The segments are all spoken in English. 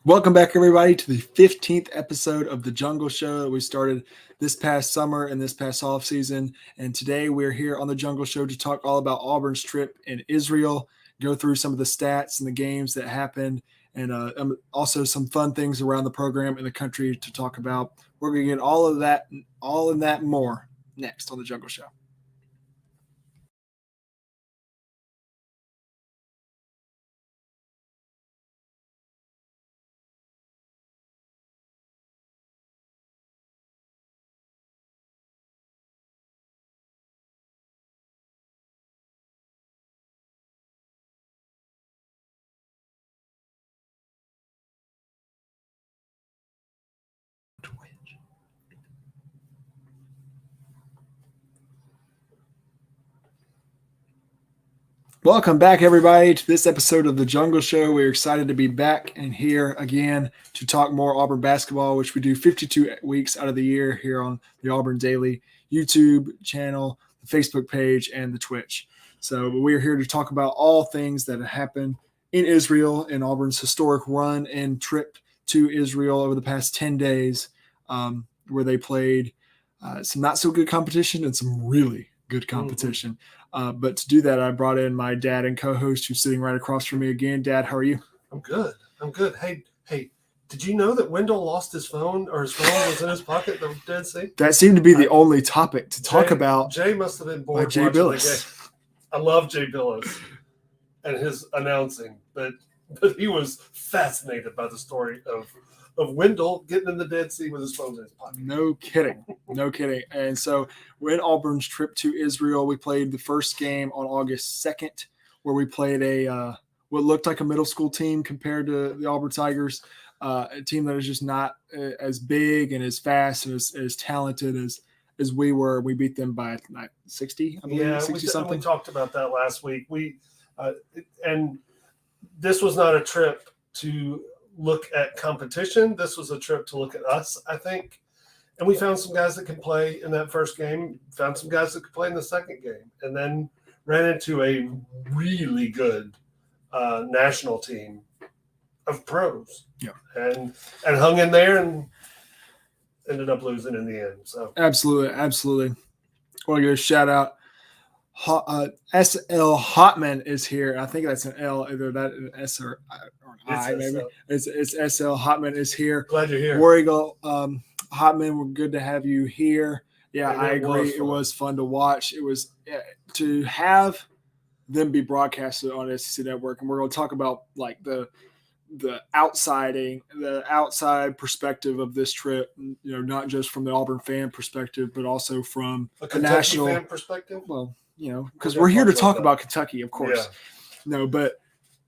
Welcome back, everybody, to the 15th episode of The Jungle Show that we started this past summer and this past off season. And today we're here on The Jungle Show to talk all about Auburn's trip in Israel, go through some of the stats and the games that happened, and also some fun things around the program and the country to talk about. We're going to get all of that more next on The Jungle Show. Welcome back, everybody, to this episode of The Jungle Show. We're excited to be back and here again to talk more Auburn basketball, which we do 52 weeks out of the year here on the Auburn Daily YouTube channel, the Facebook page, and the Twitch. So we're here to talk about all things that have happened in Israel in Auburn's historic run and trip to Israel over the past 10 days, where they played some not so good competition and some really good competition. Mm-hmm. But to do that, I brought in my dad and co-host who's sitting right across from me again. Dad, how are you? I'm good. Hey, did you know that Wendell lost his phone, or his phone was in his pocket at the Dead Sea? That seemed to be the only topic to talk about. Jay must have been bored watching the game. I love Jay Billis and his announcing, but he was fascinated by the story of Wendell getting in the Dead Sea with his phone in his pocket. No kidding. And so we're in Auburn's trip to Israel. We played the first game on August 2nd, where we played what looked like a middle school team compared to the Auburn Tigers, a team that is just not as big and as fast and as talented as we were. We beat them by 60, I believe, 60 something. We talked about that last week. And this was not a trip to look at competition. This was a trip to look at us, I think. And we found some guys that can play in that first game, found some guys that could play in the second game, and then ran into a really good national team of pros. Yeah. And hung in there and ended up losing in the end. So Absolutely. I want to give a shout out. SL Hotman is here. I think that's an L, either that an S or an I, maybe. It's SL Hotman is here. Glad you're here. War Eagle Hotman, we're good to have you here. Yeah, I agree. It was fun to watch. It was to have them be broadcasted on SEC Network, and we're going to talk about like the outside perspective of this trip. Not just from the Auburn fan perspective, but also from a national fan perspective. Well, because we're here to talk about Kentucky, of course. Yeah. No, but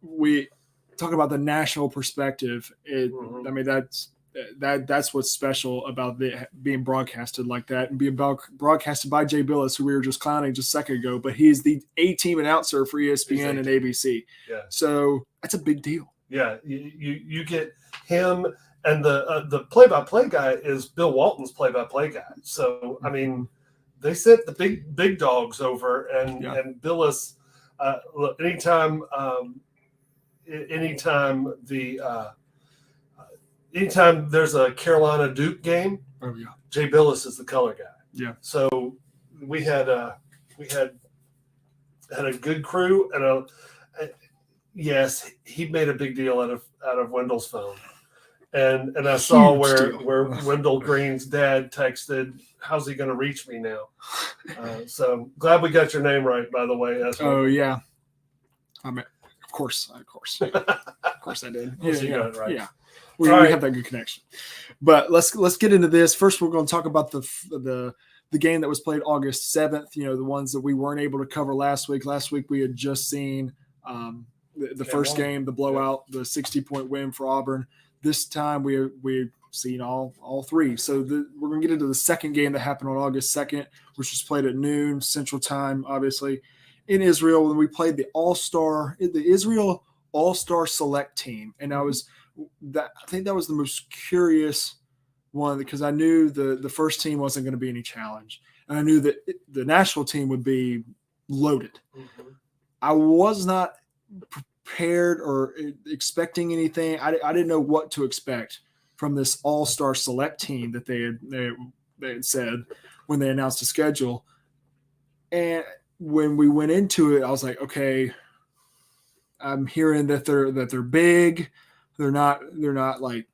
we talk about the national perspective. I mean, that's what's special about being broadcasted like that and being broadcasted by Jay Billis, who we were just clowning just a second ago. But he's the A-team announcer for ESPN and ABC. Yeah. So that's a big deal. Yeah, you get him, and the play-by-play guy is Bill Walton's play-by-play guy. So I mean, they sent the big dogs over, and Billis. Look, anytime there's a Carolina Duke game, Jay Billis is the color guy. Yeah. So we had a good crew, and yes, he made a big deal out of Wendell's phone. And I saw where Wendell Green's dad texted, "How's he going to reach me now?" So glad we got your name right, by the way. Oh yeah, I mean, of course I did. You got it right. Yeah, we have that good connection. But let's get into this. First, we're going to talk about the game that was played August 7th. The ones that we weren't able to cover last week. Last week we had just seen the first game, the blowout, the 60-point win for Auburn. This time we've seen all three. So we're going to get into the second game that happened on August 2nd, which was played at noon Central Time, obviously, in Israel. When we played the Israel All-Star Select team. And I think that was the most curious one, because I knew the first team wasn't going to be any challenge. And I knew that the national team would be loaded. Mm-hmm. I was not prepared or expecting anything. I didn't know what to expect from this all-star select team that they had said when they announced the schedule. And when we went into it, I was like, okay, I'm hearing that they're big. They're not like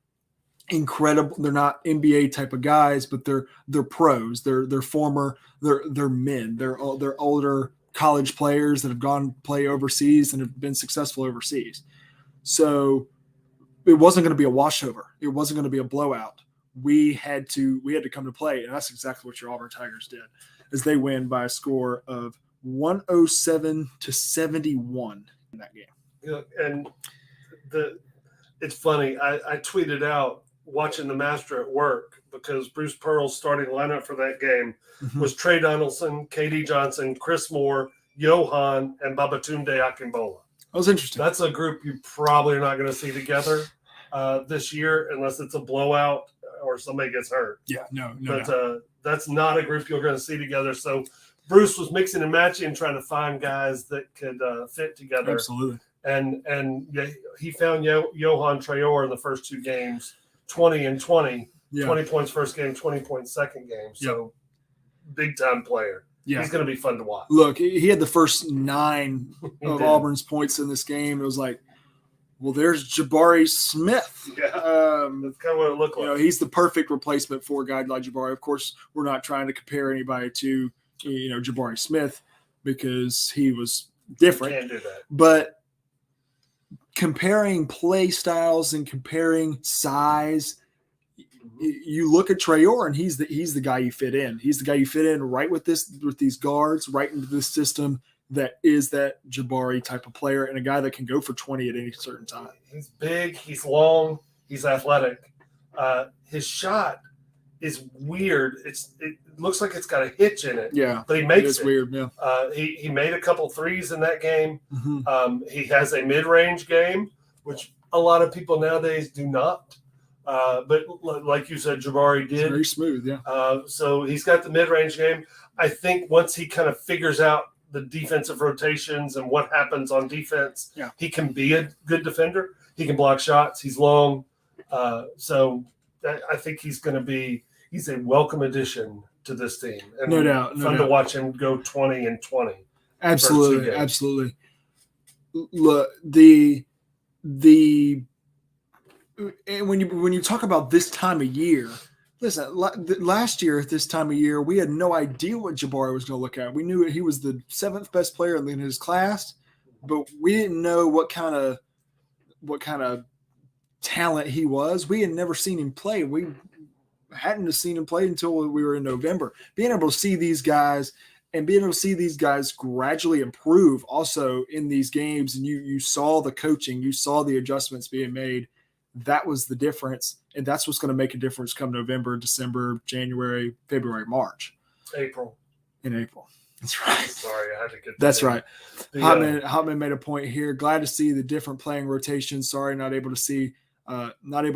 incredible. They're not NBA type of guys, but they're pros. They're men. They're older college players that have gone play overseas and have been successful overseas. So it wasn't going to be a washover. It wasn't going to be a blowout. We had to come to play, and that's exactly what your Auburn Tigers did, as they win by a score of 107-71 in that game. Yeah, and it's funny. I tweeted out watching the Master at work because Bruce Pearl's starting lineup for that game was Trey Donaldson, KD Johnson, Chris Moore, Johan, and Babatunde Akimbola. That was interesting. That's a group you probably are not going to see together this year unless it's a blowout or somebody gets hurt. Yeah, no. But that's not a group you're going to see together. So Bruce was mixing and matching, trying to find guys that could fit together. Absolutely. And yeah, he found Johan Traore in the first two games, 20 and 20. Yeah. 20 points first game, 20 points second game. So big-time player. Yeah. He's going to be fun to watch. Look, he had the first 9 of Auburn's points in this game. It was like, well, there's Jabari Smith. Yeah, that's kind of what it looked like. He's the perfect replacement for a guy like Jabari. Of course, we're not trying to compare anybody to, Jabari Smith because he was different. You can't do that. But comparing play styles and comparing size, you look at Traore and he's the guy you fit in. He's the guy you fit in right with these guards, right into this system that is that Jabari type of player and a guy that can go for 20 at any certain time. He's big, he's long, he's athletic. His shot is weird. It looks like it's got a hitch in it. Yeah, but he makes it. It's weird. Yeah. He made a couple threes in that game. Mm-hmm. He has a mid-range game, which a lot of people nowadays do not. But like you said, Jabari did. It's very smooth, yeah. So he's got the mid-range game. I think once he kind of figures out the defensive rotations and what happens on defense, he can be a good defender. He can block shots. He's long. So I think he's a welcome addition to this team. And no doubt. Fun to watch him go 20 and 20. Absolutely. Absolutely. Look, and when you talk about this time of year, listen, last year at this time of year, we had no idea what Jabari was going to look at. We knew he was the 7th best player in his class, but we didn't know what kind of talent he was. We had never seen him play. We hadn't seen him play until we were in November. Being able to see these guys and being able to see these guys gradually improve also in these games, and you saw the coaching, you saw the adjustments being made. That was the difference, and that's what's going to make a difference come November, December, January, February, March. April. In April. That's right. Sorry, I had to get that. That's right. Hotman made a point here. Glad to see the different playing rotations. Sorry, not able to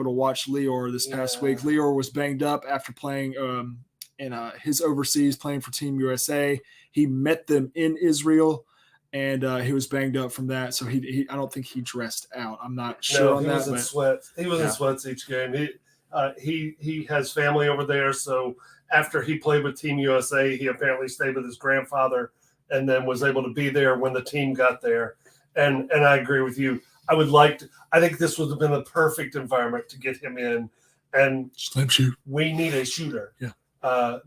watch Lior this past week. Lior was banged up after playing in his overseas, playing for Team USA. He met them in Israel. And he was banged up from that, so he I don't think he dressed out. I'm not sure on that. He was in sweats. He was in sweats each game. He has family over there, so after he played with Team USA, he apparently stayed with his grandfather and then was able to be there when the team got there. And I agree with you. I think this would have been the perfect environment to get him in. And slam shoot. We need a shooter. Yeah.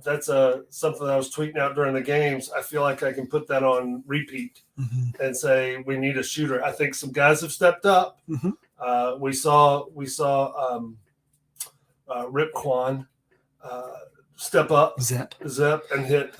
That's something I was tweeting out during the games. I feel like I can put that on repeat and say we need a shooter. I think some guys have stepped up. Mm-hmm. We saw Rip Quan step up, Zep, and hit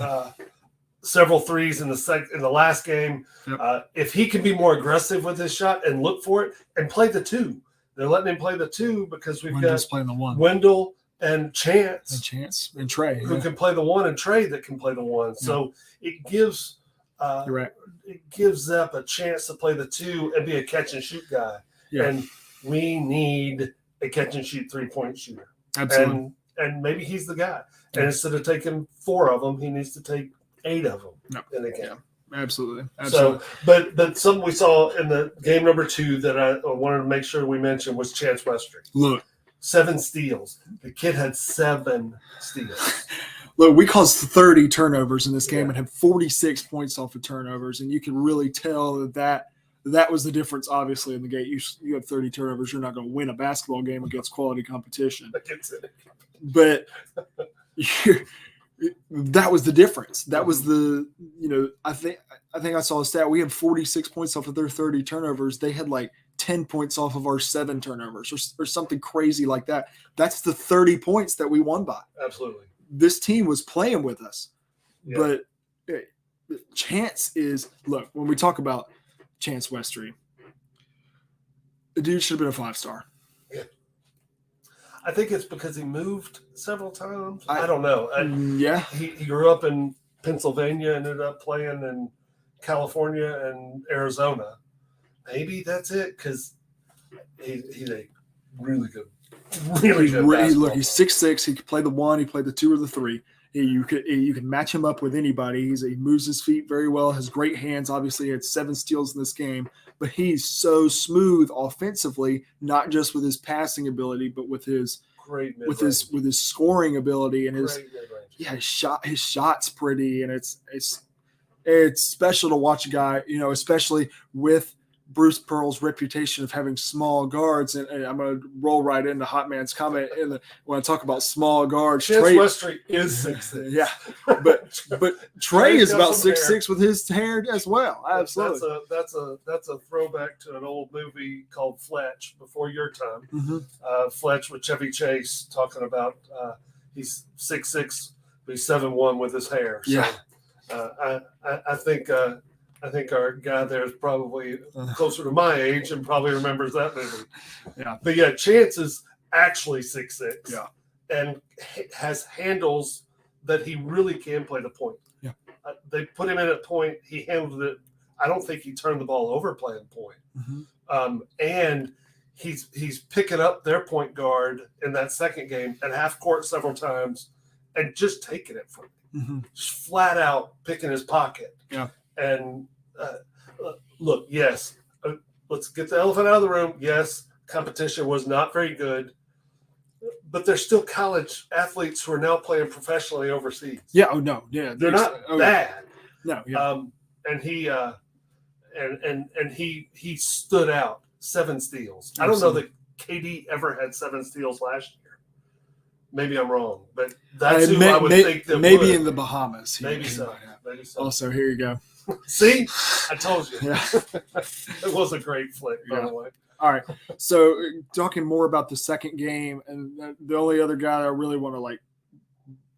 several threes in the last game. Yep. If he can be more aggressive with his shot and look for it and play the 2, they're letting him play the 2 because we've got playing the 1. Wendell and Chance and Trey, who can play the 1, and Trey that can play the 1. So it gives Zep a chance to play the 2 and be a catch and shoot guy. Yeah. And we need a catch and shoot 3-point shooter. Absolutely. And maybe he's the guy. And instead of taking 4 of them, he needs to take 8 of them in a game. Absolutely. So, but something we saw in the game number 2 that I wanted to make sure we mentioned was Chance Westry. Look. 7 steals. The kid had 7 steals. Look, we caused 30 turnovers in this game and had 46 points off of turnovers, and you can really tell that was the difference, obviously, in the game. You have 30 turnovers, you're not going to win a basketball game against quality competition. But that was the difference. That was the, I think I saw a stat. We had 46 points off of their 30 turnovers. They had like 10 points off of our 7 turnovers or something crazy like that. That's the 30 points that we won by. Absolutely. This team was playing with us. Yeah. But Chance is, look, when we talk about Chance Westry, the dude should have been a 5-star. Yeah. I think it's because he moved several times. I don't know. He grew up in Pennsylvania, ended up playing in California and Arizona. Maybe that's it, because he's a really good Look, he's 6'6". He could play the 1, he played the 2 or the 3. You can match him up with anybody. He moves his feet very well, has great hands. Obviously, he had 7 steals in this game, but he's so smooth offensively, not just with his passing ability, but with his scoring ability and his shot's pretty, and it's special to watch a guy, especially with Bruce Pearl's reputation of having small guards, and I'm going to roll right into Hot Man's comment when I talk about small guards. Chance Westry is 6'6". Yeah, but Trey is about 6'6" with his hair as well. Absolutely, that's a throwback to an old movie called Fletch, before your time. Mm-hmm. Fletch with Chevy Chase, talking about he's 6'6", but he's 7'1" with his hair. So, yeah, I think our guy there is probably closer to my age and probably remembers that movie. Yeah. But yeah, Chance is actually 6'6". Yeah. And has handles that he really can play the point. Yeah. They put him in at point. He handled it. I don't think he turned the ball over playing point. Mm-hmm. And he's picking up their point guard in that second game at half court several times and just taking it from him. Mm-hmm. Just flat out picking his pocket. Yeah. And look, yes, let's get the elephant out of the room. Yes, competition was not very good, but there's still college athletes who are now playing professionally overseas. Yeah. Oh no. Yeah. They're not bad. No. Yeah. And he and he stood out. 7 steals. Absolutely. I don't know that KD ever had 7 steals last year. Maybe I'm wrong, but that's who I would think that maybe would. In the Bahamas. Maybe so. Maybe so. Also, here you go. See, I told you. Yeah. It was a great flick, by the way. All right. So, talking more about the second game, and the only other guy that I really want to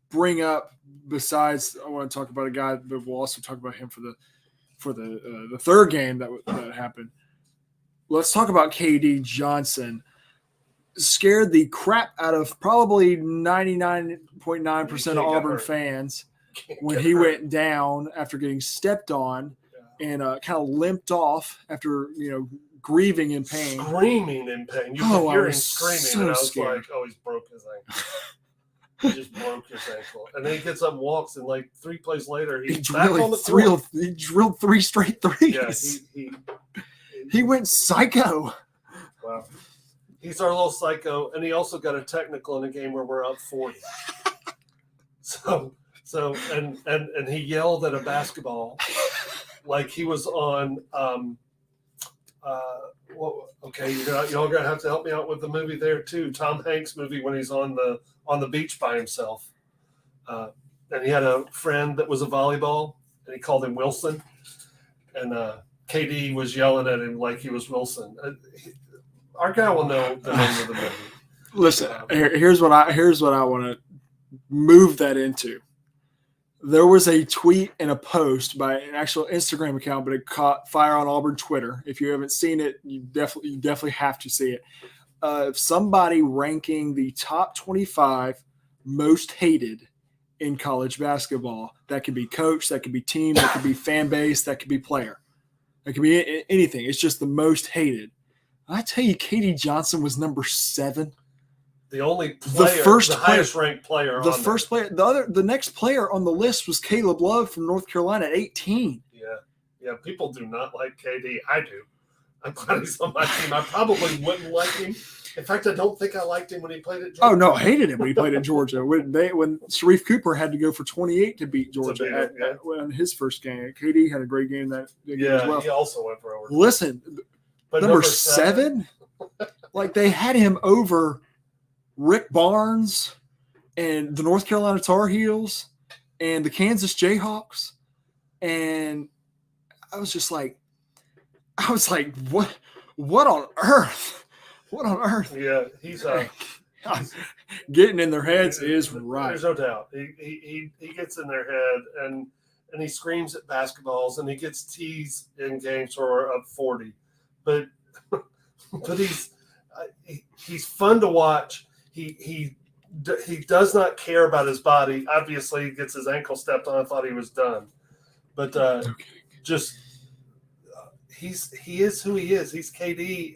bring up, besides I want to talk about a guy, but we'll also talk about him for the third game that happened. Let's talk about KD Johnson. Scared the crap out of probably 99.9% of Auburn fans when he went down after getting stepped on and kind of limped off after, grieving in pain. Screaming in pain. You could hear him screaming. So and I was scared. like, oh, he's broke his ankle. He just broke his ankle. And then he gets up and walks, and 3 plays later, he's back on the court. He drilled 3 straight threes. Yeah, he went psycho. Wow. He's our little psycho, and he also got a technical in a game where we're up 40. So he yelled at a basketball like he was on okay, y'all gonna have to help me out with the movie there too. Tom Hanks movie when he's on the beach by himself. And he had a friend that was a volleyball, and he called him Wilson. And KD was yelling at him like he was Wilson. Our guy will know the name of the movie. Listen, here's what I want to move that into. There was a tweet and a post by an actual Instagram account, but it caught fire on Auburn Twitter. If you haven't seen it, you definitely have to see it. Somebody ranking the top 25 most hated in college basketball. That could be coach, that could be team, that could be fan base, that could be player. That could be anything. It's just the most hated. I tell you, KD Johnson was number 7. The only player, the highest ranked player. The next player on the list was Caleb Love from North Carolina at 18. Yeah. Yeah, people do not like KD. I do. I'm glad he's on my team. I probably wouldn't like him. In fact, I don't think I liked him when he played at Georgia. Oh no, hated him when he played at Georgia. When Sharif Cooper had to go for 28 to beat Georgia in his first game. KD had a great game that game as well. He also went for over. Listen, but number 7, like they had him over Rick Barnes and the North Carolina Tar Heels and the Kansas Jayhawks, and I was like, what on earth? What on earth? Yeah, he's getting in their heads is right. There's no doubt. He gets in their head and he screams at basketballs and he gets teased in games for up 40. But he's fun to watch. He does not care about his body. Obviously, he gets his ankle stepped on. I thought he was done, but just he is who he is. He's KD,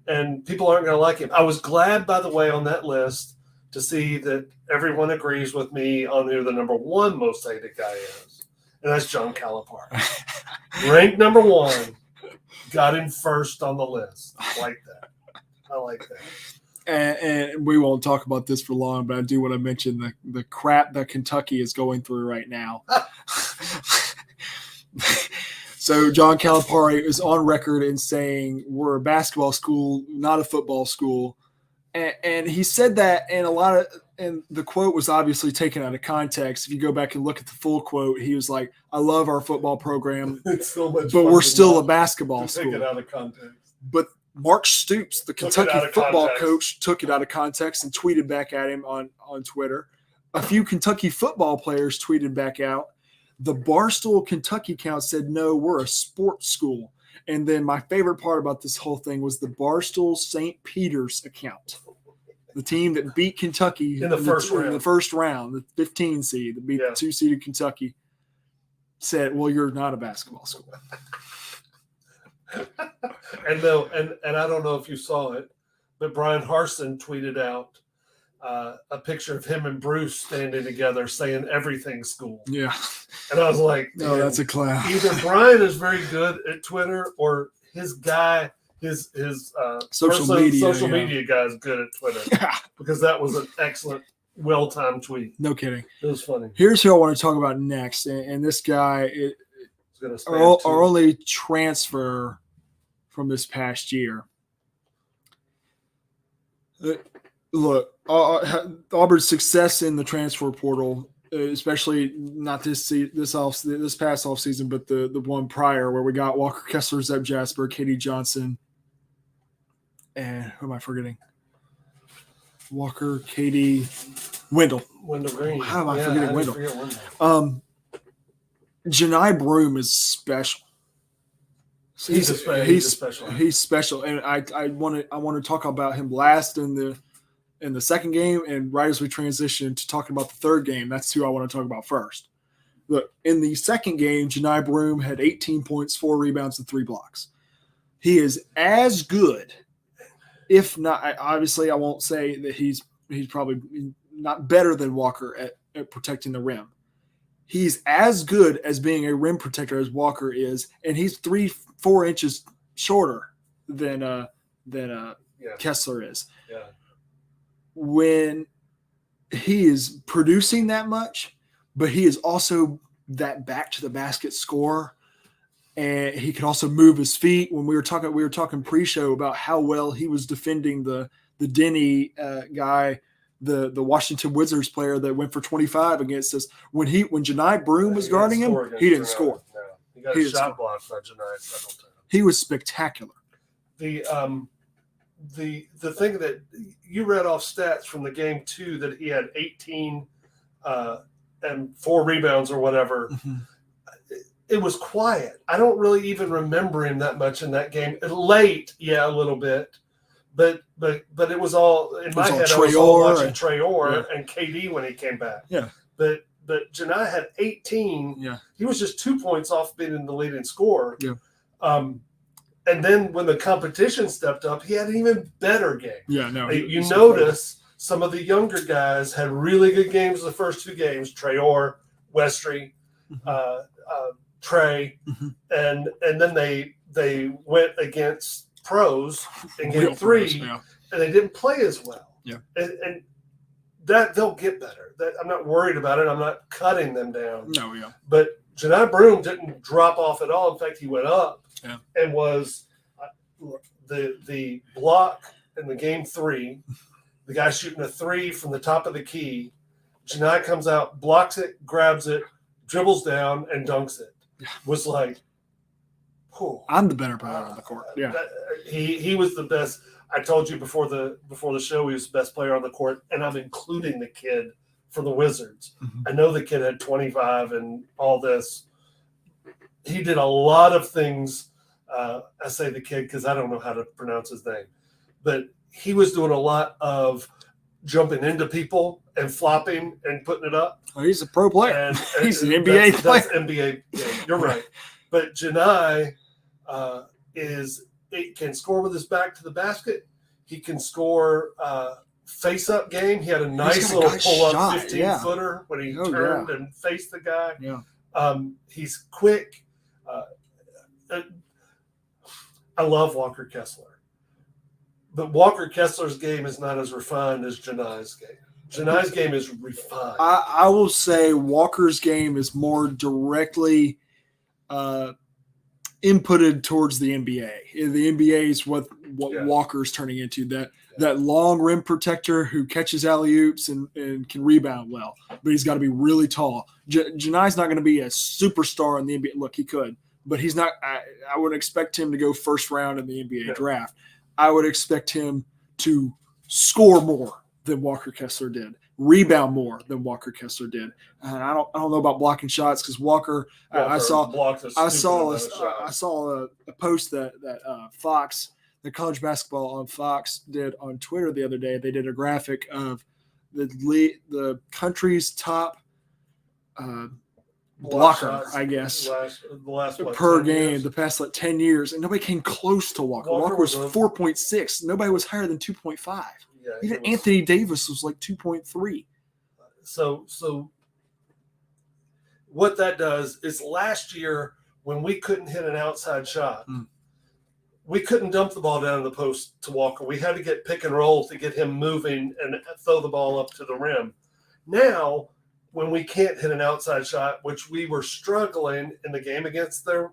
and people aren't going to like him. I was glad, by the way, on that list to see that everyone agrees with me on who the number 1 most hated guy is, and that's John Calipari, ranked number 1. Got him first on the list. I like that. And we won't talk about this for long, but I do want to mention the crap that Kentucky is going through right now. So John Calipari is on record in saying we're a basketball school, not a football school. And he said that, and the quote was obviously taken out of context. If you go back and look at the full quote, he was like, I love our football program, but we're still a basketball school. Take it out of context. But Mark Stoops, the Kentucky football coach, took it out of context and tweeted back at him on Twitter. A few Kentucky football players tweeted back out. The Barstool Kentucky account said, no, we're a sports school. And then my favorite part about this whole thing was the Barstool St. Peter's account. The team that beat Kentucky in the first round, the 15 seed, that beat the 2-seeded Kentucky, said, well, you're not a basketball school. And I don't know if you saw it, but Brian Harsin tweeted out a picture of him and Bruce standing together saying everything school. Yeah. And I was like, no, that's a clown. Either Brian is very good at Twitter or his guy, his social media guy is good at Twitter. Yeah. Because that was an excellent, well-timed tweet. No kidding. It was funny. Here's who I want to talk about next. And this guy our only transfer from this past year. Look, Auburn's success in the transfer portal, especially not this past offseason, but the one prior where we got Walker Kessler, Zeb Jasper, Katie Johnson, and who am I forgetting? Walker, Katie, Wendell Green. How am I forgetting Wendell? Janai Broom is special. He's special. He's special, and I want to talk about him last in the second game, and right as we transition to talking about the third game, that's who I want to talk about first. Look, in the second game, Janai Broom had 18 points, 4 rebounds, and 3 blocks. He is as good, if not, obviously I won't say that he's probably not better than Walker at protecting the rim. He's as good as being a rim protector as Walker is, and he's 3-4 inches shorter than Kessler is. Yeah. When he is producing that much, but he is also that back to the basket scorer, and he can also move his feet. When we were talking pre-show about how well he was defending the Denny guy, the Washington Wizards player that went for 25 against us. When Janai Broom was guarding him, he didn't score. No. He got a shot blocked by Janai several times. He was spectacular. The thing that you read off stats from the game 2 that he had 18 and 4 rebounds or whatever. Mm-hmm. It was quiet. I don't really even remember him that much in that game. Late, a little bit. But it was all in my head. I was all watching Traore and KD when he came back. Yeah. But Janai had 18. Yeah. He was just 2 points off being the leading scorer. Yeah. And then when the competition stepped up, he had an even better game. Yeah. No. You notice some of the younger guys had really good games the first 2 games. Traore, Westry, Trey, and then they went against pros in game 3, and they didn't play as well. Yeah, and that they'll get better. That I'm not worried about it. I'm not cutting them down. No, yeah. But Janai Broom didn't drop off at all. In fact, he went up and was the block in the game 3. The guy shooting a 3 from the top of the key. Janai comes out, blocks it, grabs it, dribbles down, and dunks it. Was like, oh, I'm the better player on the court. Yeah, he was the best. I told you before the show he was the best player on the court, and I'm including the kid for the Wizards. I know the kid had 25 and all this. He did a lot of things. I say the kid because I don't know how to pronounce his name, but he was doing a lot of jumping into people and flopping and putting it up. Oh, he's a pro player. And he's an NBA player. That's NBA. Yeah, you're right. But Janai can score with his back to the basket. He can score face-up game. He had a nice little pull-up 15-footer when he turned and faced the guy. Yeah. He's quick. I love Walker Kessler. But Walker Kessler's game is not as refined as Janai's game. Janai's game is refined. I will say Walker's game is more directly inputted towards the NBA. The NBA is what Walker's turning into. That long rim protector who catches alley-oops and can rebound well. But he's got to be really tall. Janai's not going to be a superstar in the NBA. Look, he could. But he's not. I would expect him to go first round in the NBA draft. I would expect him to score more than Walker Kessler did, rebound more than Walker Kessler did. And I don't know about blocking shots because Walker I saw a post that Fox, the college basketball on Fox, did on Twitter the other day. They did a graphic of the country's top blocker, I guess, the last per game years? The past 10 years, and nobody came close to Walker. Walker was 4.6. Nobody was higher than 2.5. Yeah, even Anthony Davis was like 2.3. So what that does is last year when we couldn't hit an outside shot, we couldn't dump the ball down in the post to Walker. We had to get pick and roll to get him moving and throw the ball up to the rim. Now, when we can't hit an outside shot, which we were struggling in the game against their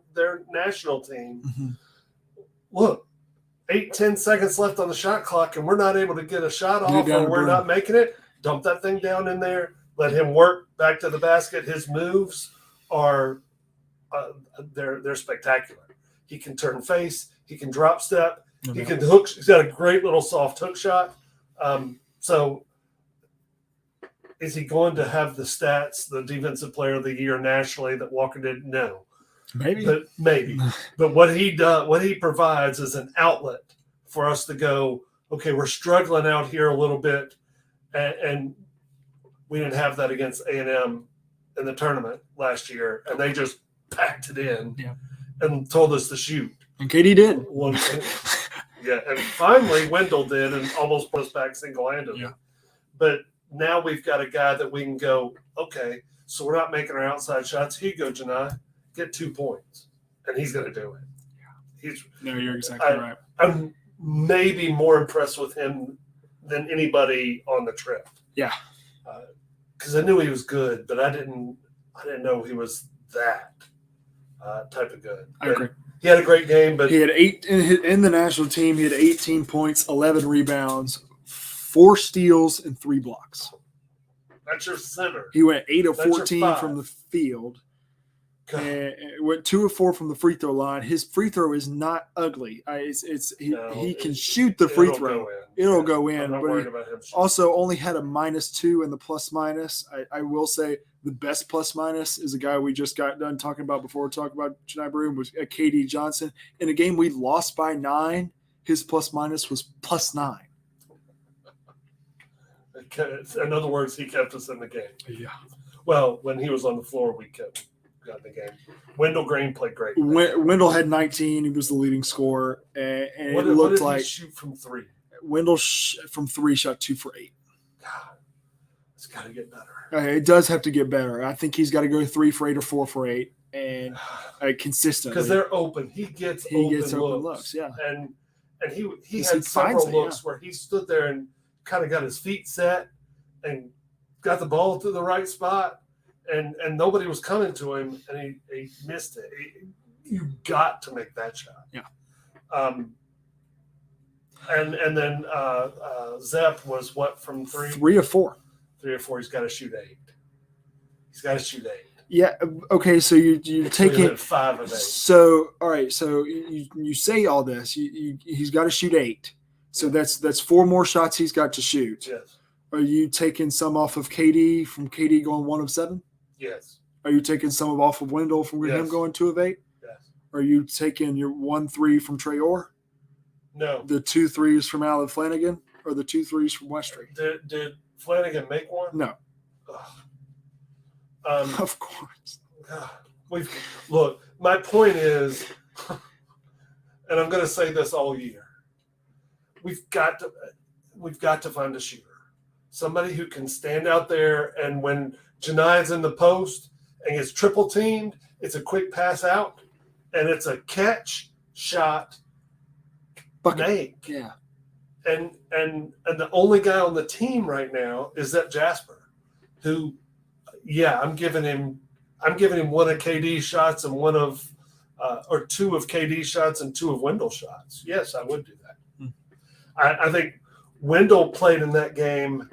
national team, look, 8-10 seconds left on the shot clock, and we're not able to get a shot off, or we're not making it. Dump that thing down in there. Let him work back to the basket. His moves are they're spectacular. He can turn face. He can drop step. He can hook. He's got a great little soft hook shot. So is he going to have the stats, the defensive player of the year nationally that Walker did? No. Maybe. But what he provides is an outlet for us to go, okay, we're struggling out here a little bit, and we didn't have that against A&M in the tournament last year, and they just packed it in and told us to shoot. And Katie did. And finally Wendell did and almost put us back single-handedly. Yeah. But now we've got a guy that we can go, okay, so we're not making our outside shots. Here you go, Janai. Get 2 points. And he's going to do it. You're exactly right. I'm maybe more impressed with him than anybody on the trip. Yeah. Because I knew he was good, but I didn't know he was that type of good. I agree. He had a great game, but he had 8 in the national team. He had 18 points, 11 rebounds, 4 steals, and 3 blocks. That's your center. He went 8 of 14 from the field. And went 2 of 4 from the free throw line. His free throw is not ugly. He can shoot the free throw. It'll go in. I'm not worried about him. Also, only had a -2 in the plus minus. I will say the best plus minus is a guy we just got done talking about before we talk about Janai Broom was KD Johnson. In a game we lost by 9, his plus minus was +9. In other words, he kept us in the game. Yeah. Well, when he was on the floor, we got in the game. Wendell Green played great. Wendell had 19. He was the leading scorer, and what looked did like he shoot from 3. Wendell from 3 shot 2 for 8. God, It's got to get better. It does have to get better. I think he's got to go 3 for 8 or 4 for 8 and consistently. Because they're open. He gets open looks. Yeah. And he had several looks where he stood there and kind of got his feet set and got the ball to the right spot, and nobody was coming to him, and he missed it. You got to make that shot. Yeah. And then Zepp was what, from 3? 3 or 4. 3 or 4. He's got to shoot 8. He's got to shoot 8. Yeah. Okay. So you're taking 5 of 8. So all right. So you say all this. He's got to shoot 8. So that's 4 more shots he's got to shoot. Yes. Are you taking some off of KD from KD going 1 of 7? Yes. Are you taking some off of Wendell from him going 2 of 8? Yes. Are you taking your 1-3 from Trey Orr? No. The 2 threes from Allen Flanagan, or the 2 threes from Westry? Did Flanagan make one? No. Of course. Look, my point is, and I'm going to say this all year, we've got to find a shooter, somebody who can stand out there, and when Janai's in the post and gets triple teamed, it's a quick pass out, and it's a catch, shot, make. Yeah. And the only guy on the team right now is that Jasper, who, yeah, I'm giving him 1 of KD's shots and 1 of or 2 of KD's shots and 2 of Wendell's shots. Yes, I would do that. I think Wendell played in that game,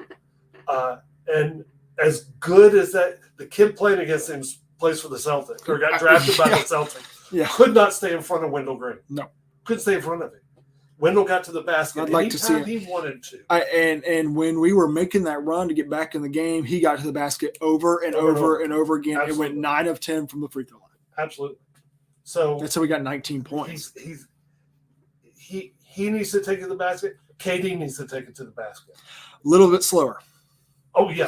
and as good as that, the kid playing against him plays for the Celtics or got drafted by the Celtics. Yeah. Could not stay in front of Wendell Green. No. Couldn't stay in front of him. Wendell got to the basket I'd like to see it. He wanted to. And when we were making that run to get back in the game, he got to the basket over and over again. Absolutely. It went 9 of 10 from the free throw line. Absolutely. So that's how we got 19 points. He needs to take it to the basket. KD needs to take it to the basket. A little bit slower. Oh, yeah.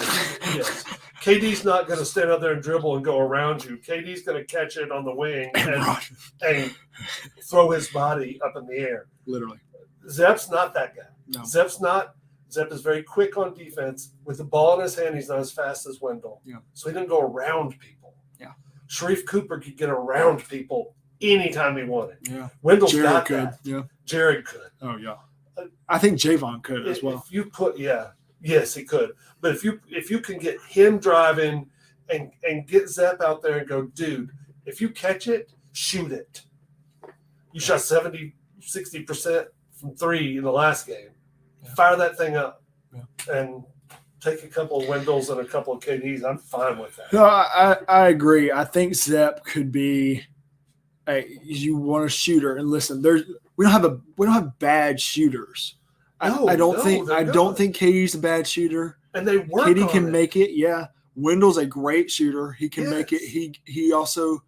Yes. KD's not going to stand up there and dribble and go around you. KD's going to catch it on the wing and throw his body up in the air. Literally. Zepp's not that guy. No. Zepp is very quick on defense. With the ball in his hand, he's not as fast as Wendell. Yeah. So he didn't go around people. Yeah. Sharif Cooper could get around people anytime he wanted. Yeah. Wendell's Jared got could. that. Yeah. Jared could. Oh, yeah. I think Javon could as well. If you put, yes, he could. But if you can get him driving and get Zepp out there and go, dude, if you catch it, shoot it. You shot 60% from 3 in the last game. Yeah. Fire that thing up and take a couple of Wendells and a couple of KDs. I'm fine with that. No, I agree. I think Zepp could be you want a shooter, and listen, we don't have bad shooters. I don't think KD's a bad shooter. And they work KD on can it. make it. Yeah. Wendell's a great shooter. He can make it. He also,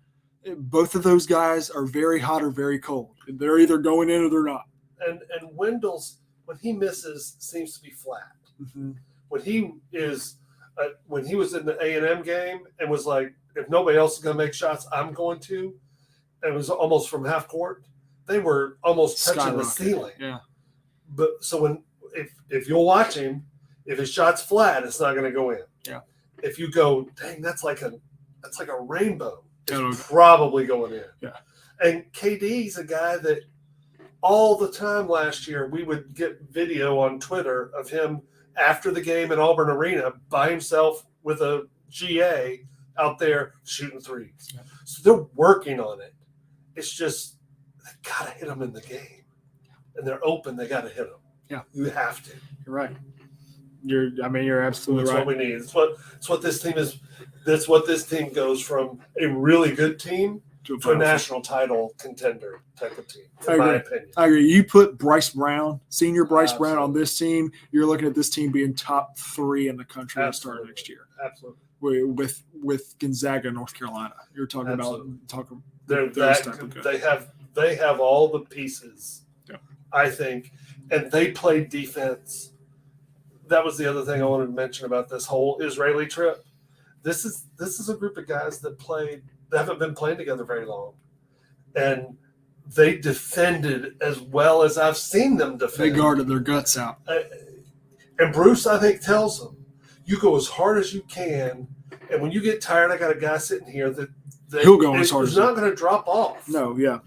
both of those guys are very hot or very cold. They're either going in or they're not. And Wendell's, when he misses, seems to be flat. Mm-hmm. When he was in the A&M game and was like, if nobody else is going to make shots, I'm going to. And it was almost from half court. They were almost touching the ceiling. Yeah. But so if you'll watch him, if his shot's flat, it's not going to go in. Yeah. If you go, dang, that's like a rainbow. It's probably going in. Yeah. And KD's a guy that all the time last year we would get video on Twitter of him after the game in Auburn Arena by himself with a GA out there shooting threes. Yeah. So they're working on it. It's just they got to hit them in the game. And they're open, they got to hit them. Yeah. You have to. You're right. You're absolutely right. That's what we need. It's what this team is. That's what this team goes from a really good team to a national title contender type of team, in my opinion. I agree. You put senior Bryce Brown on this team, you're looking at this team being top 3 in the country to start next year. Absolutely. With Gonzaga, North Carolina. You're talking about they have all the pieces, I think, and they played defense. That was the other thing I wanted to mention about this whole Israeli trip. This is a group of guys that haven't been playing together very long, and they defended as well as I've seen them defend. They guarded their guts out. And Bruce, I think, tells them, you go as hard as you can, and when you get tired, I got a guy sitting here that He'll go as hard as he's not going to drop off. No, yeah.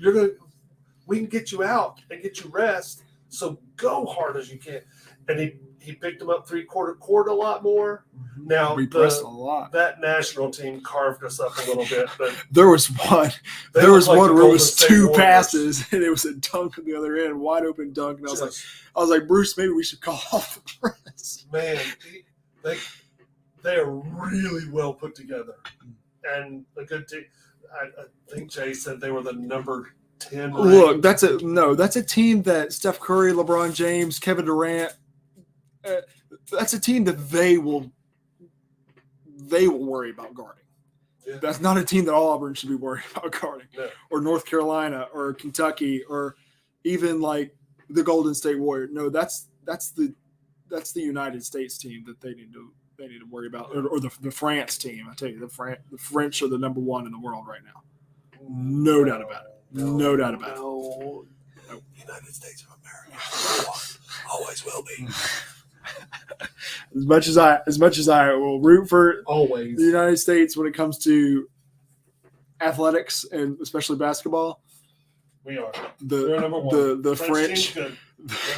We can get you out and get you rest, so go hard as you can. And he picked him up 3/4 court a lot more. Now we pressed a lot. That national team carved us up a little bit, but there was one where it was two passes and it was a dunk on the other end, wide open dunk, and I was like, Bruce, maybe we should call off the press. Man, they are really well put together and a good team. I think Jay said they were the number 10. Look, that's a team that Steph Curry, LeBron James, Kevin Durant. That's a team that they will worry about guarding. Yeah. That's not a team that Auburn should be worried about guarding, or North Carolina, or Kentucky, or even like the Golden State Warriors. No, that's the United States team that they need to worry about, or the France team. I tell you, the French are the number one in the world right now. No doubt about it. No doubt about it. No. United States of America always will be. As much as I will root for always the United States when it comes to athletics and especially basketball, we are. They're number one. The French. They're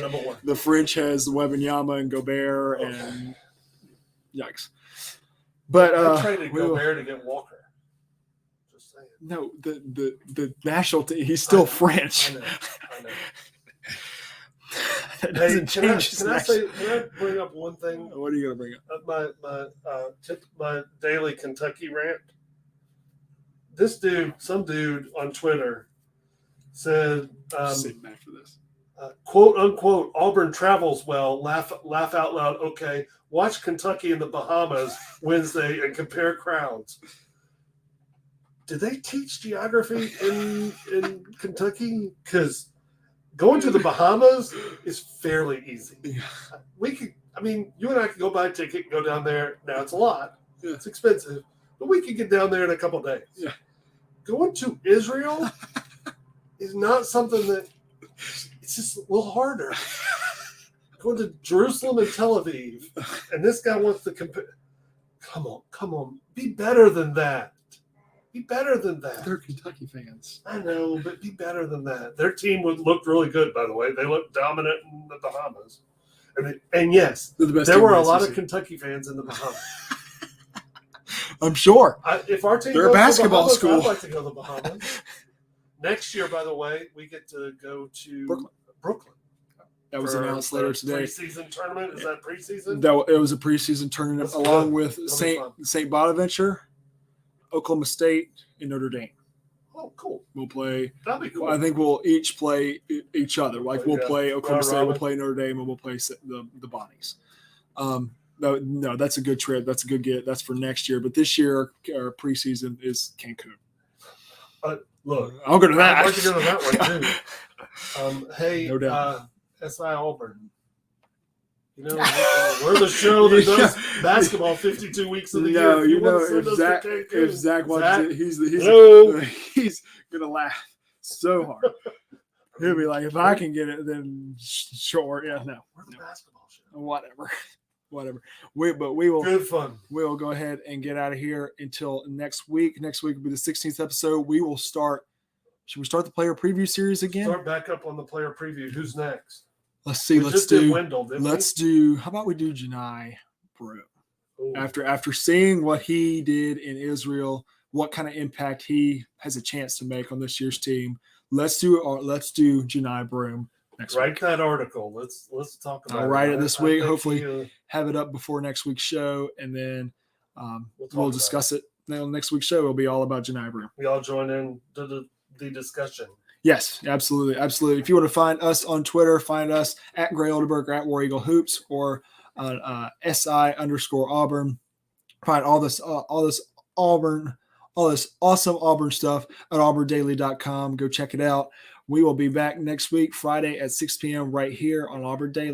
number one. The French has Wembanyama and Gobert and yikes. But I traded Gobert to get Walker. Just saying. No, the national team. He's still French. I know. That doesn't change. Can I bring up one thing? What are you gonna bring up? My daily Kentucky rant. Some dude on Twitter said, sitting back for this. "Quote unquote, Auburn travels well. Laugh out loud. Okay, watch Kentucky in the Bahamas Wednesday and compare crowds." Did they teach geography in Kentucky? Because going to the Bahamas is fairly easy. You and I could go buy a ticket and go down there. Now it's a lot. Yeah. It's expensive. But we could get down there in a couple of days. Yeah. Going to Israel is not something that it's just a little harder. Going to Jerusalem and Tel Aviv. And this guy wants to compare. Come on. Be better than that. Be better than that. They're Kentucky fans. I know, but be better than that. Their team looked really good, by the way. They looked dominant in the Bahamas. And yes, there were a lot of Kentucky fans in the Bahamas. I'm sure. If our team they're a basketball Bahamas, school. I'd like to go to the Bahamas. Next year, by the way, we get to go to Brooklyn. That was announced later today. Preseason tournament. Is that preseason? It was a preseason tournament along with St. Bonaventure, Oklahoma State, and Notre Dame. Oh, cool. We'll play. That'd be cool. I think we'll each play each other. Like we'll play Oklahoma State, we'll play Notre Dame, and we'll play the Bonnies. No, that's a good trip. That's a good get. That's for next year. But this year, our preseason is Cancun. Look, I'll go to that. I'd like to go to that one too. Hey, no doubt. SI Auburn. We're the show that does basketball 52 weeks of the year. If Zach watches it, he's gonna laugh so hard. He'll be like, if I can get it, then sure. Yeah, no. We're the basketball show. Whatever. We will. Good fun. We'll go ahead and get out of here until next week. Next week will be the 16th episode. We will start. Should we start the player preview series again? Start back up on the player preview. Who's next? Let's see. How about we do Janai Broom? Ooh. After seeing what he did in Israel, what kind of impact he has a chance to make on this year's team. Let's do Janai Broom next week. Write that article. Let's talk about it. I'll write it this week. Hopefully have it up before next week's show, and then we'll discuss it. Now next week's show will be all about Janai Broom. We all join in the discussion. Yes, absolutely. If you want to find us on Twitter, find us at Gray Oldenburg or at War Eagle Hoops or SI_Auburn. Find all this awesome Auburn stuff at auburndaily.com. Go check it out. We will be back next week, Friday at 6 p.m. right here on Auburn Daily.